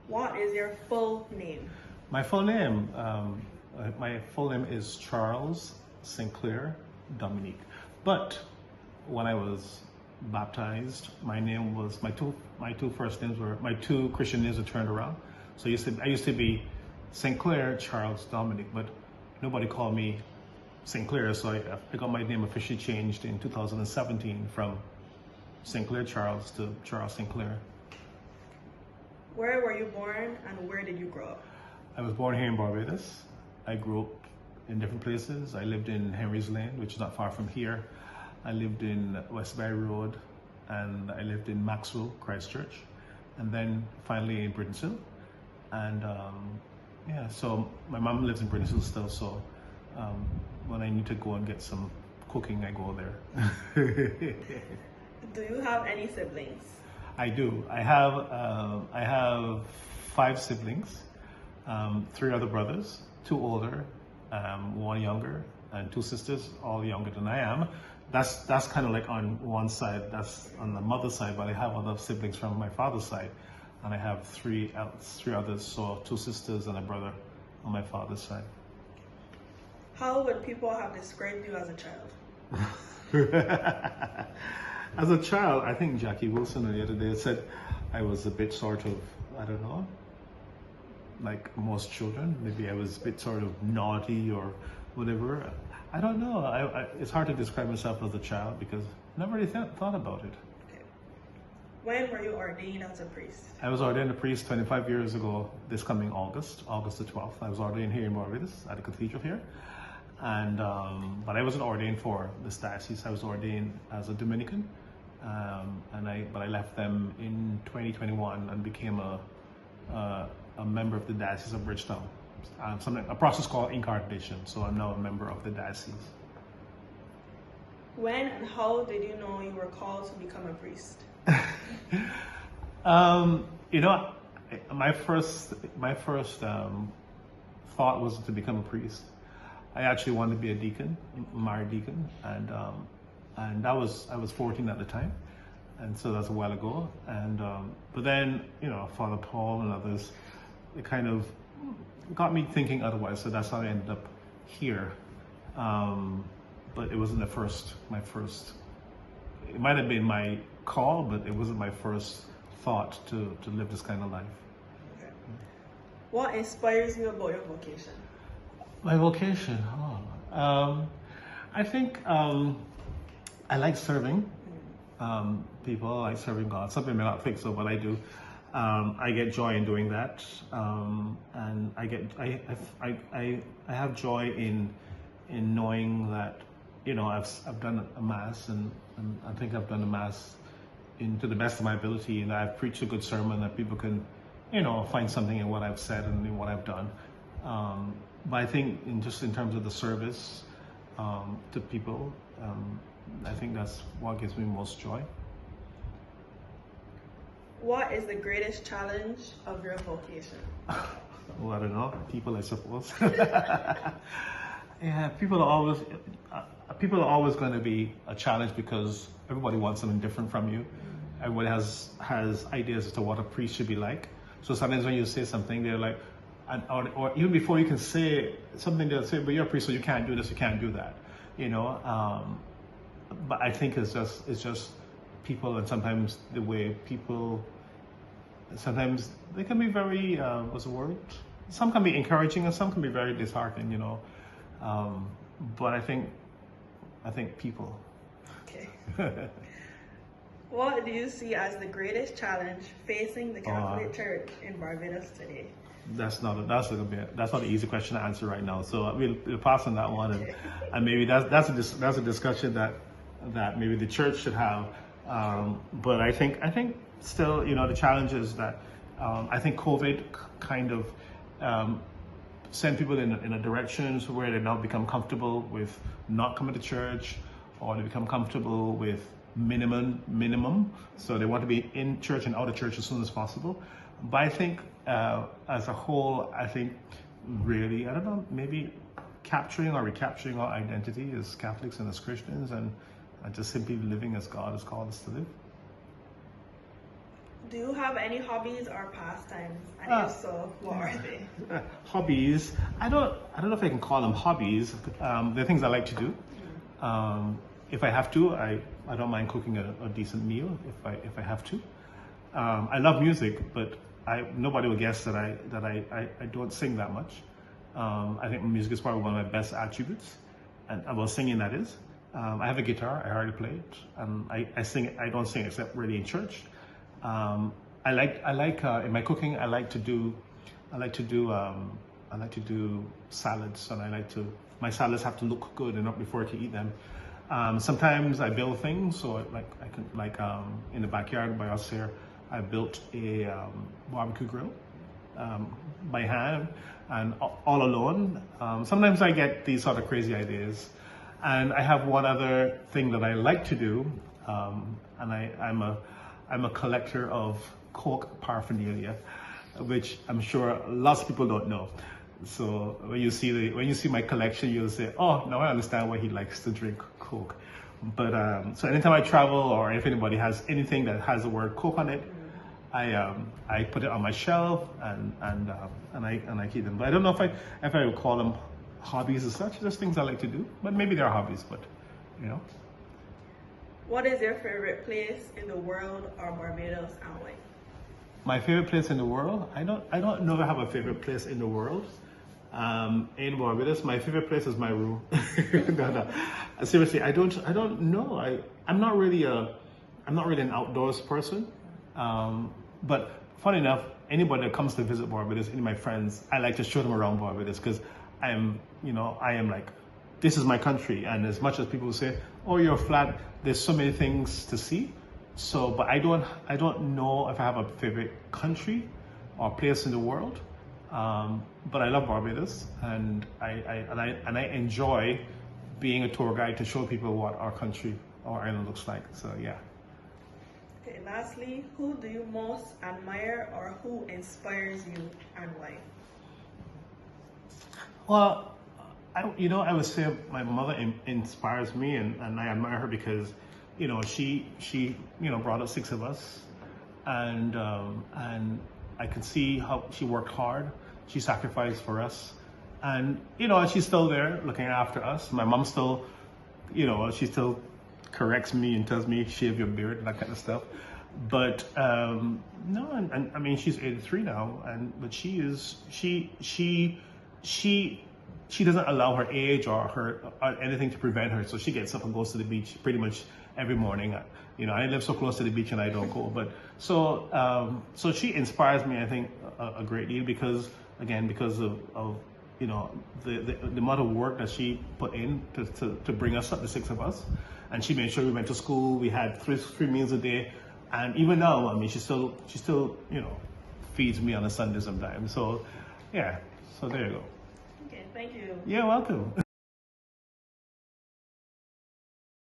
What is your full name? My full name is Charles Sinclair Dominique. But when I was baptized, my name was my two first names were my two Christian names were turned around. So I used to be Sinclair Charles Dominique, but nobody called me Sinclair, so I got my name officially changed in 2017 from Sinclair Charles to Charles Sinclair. Where were you born and where did you grow up? I was born here in Barbados. I grew up in different places. I lived in Henry's Lane, which is not far from here. I lived in Westbury Road, and I lived in Maxwell, Christchurch, and then finally in Britain's Hill. And yeah, so my mom lives in Britain's Hill still, so when I need to go and get some cooking, I go there. Do you have any siblings? I do. I have 5 siblings, 3 other brothers, 2 older, 1 younger, and 2 sisters, all younger than I am. That's kind of like on one side, that's on the mother's side, but I have other siblings from my father's side, and I have 3 others, so 2 sisters and a brother on my father's side. How would people have described you as a child? As a child, I think Jackie Wilson the other day said I was a bit sort of, I don't know, like most children. Maybe I was a bit sort of naughty or whatever. I don't know. It's hard to describe myself as a child because I never really thought about it. Okay. When were you ordained as a priest? I was ordained a priest 25 years ago, this coming August the 12th. I was ordained here in Barbados at the Cathedral here. And but I wasn't ordained for this diocese. I was ordained as a Dominican, but I left them in 2021 and became a member of the Diocese of Bridgetown. A process called incarnation. So I'm now a member of the diocese. When and how did you know you were called to become a priest? You know, my first thought was to become a priest. I actually wanted to be a deacon, married deacon, and I was 14 at the time, and so that's a while ago. And but then, you know, Father Paul and others, it kind of got me thinking otherwise. So that's how I ended up here. But it wasn't my first. It might have been my call, but it wasn't my first thought to live this kind of life. Okay. What inspires you about your vocation? My vocation, I think I like serving people. I like serving God. Some people may not think so, but I do. I get joy in doing that, and I have joy in knowing that, you know, I've done a mass, and I think I've done a mass to the best of my ability, and I've preached a good sermon that people can, you know, find something in what I've said and in what I've done. But I think in terms of the service to people, I think that's what gives me most joy. What is the greatest challenge of your vocation? Well, I don't know. People, I suppose. Yeah, people are always going to be a challenge because everybody wants something different from you. Everybody has ideas as to what a priest should be like. So sometimes when you say something, they're like, or even before you can say something, they'll say, but you're a priest, so you can't do this, you can't do that, you know. But I think it's just people, and sometimes the way people, sometimes they can be very, what's the word? Some can be encouraging and some can be very disheartening, you know. But I think people. Okay. What do you see as the greatest challenge facing the Catholic Church in Barbados today? That's not an easy question to answer right now. So we'll pass on that one, and maybe that's a discussion that maybe the church should have. But I think still, you know, the challenge is that I think COVID kind of send people in a direction where they now become comfortable with not coming to church, or they become comfortable with minimum. So they want to be in church and out of church as soon as possible. But I think as a whole, I think really, I don't know, maybe capturing or recapturing our identity as Catholics and as Christians, and just simply living as God has called us to live. Do you have any hobbies or pastimes? And if so, what are they? Hobbies. I don't know if I can call them hobbies. They're things I like to do. If I have to, I don't mind cooking a decent meal if I have to. I love music, but nobody will guess that I don't sing that much. I think music is probably one of my best attributes, and about singing, that is. I have a guitar. I already play it, and I sing. I don't sing except really in church. I like in my cooking. I like to do salads, and my salads have to look good enough before I can eat them. Sometimes I build things, so in the backyard by us here, I built a barbecue grill by hand and all alone. Sometimes I get these sort of crazy ideas, and I have one other thing that I like to do, and I'm a collector of Coke paraphernalia, which I'm sure lots of people don't know. So when you see my collection, you'll say, "Oh, now I understand why he likes to drink Coke." But so anytime I travel, or if anybody has anything that has the word Coke on it, I put it on my shelf and I keep them. But I don't know if I would call them hobbies as such. Just things I like to do, but maybe they're hobbies. But you know. What is your favorite place in the world or Barbados, and why? My favorite place in the world? I don't know if I have a favorite place in the world. In Barbados, my favorite place is my room. No. Seriously, I don't know. I'm not really an outdoors person. But funny enough, anybody that comes to visit Barbados, any of my friends, I like to show them around Barbados, because I am like, this is my country. And as much as people say, "Oh, you're flat," there's so many things to see. So, but I don't know if I have a favorite country or place in the world. But I love Barbados, and I enjoy being a tour guide to show people what our country, our island looks like. So yeah. Okay, lastly, who do you most admire, or who inspires you, and why? Well, I would say my mother inspires me, and I admire her because, she brought up 6 of us, and I can see how she worked hard. She sacrificed for us, and she's still there looking after us. My mom still, she still corrects me and tells me, "Shave your beard," that kind of stuff. But no, and I mean, she's 83 now, but she doesn't allow her age or anything to prevent her. So she gets up and goes to the beach pretty much every morning. I live so close to the beach and I don't go, but so she inspires me, I think, a great deal, because of the amount of work that she put in to bring us up, the 6 of us, and she made sure we went to school. We had three meals a day, and even now, I mean, she still feeds me on a Sunday sometimes. So yeah, so there you go. Okay, thank you. You're welcome.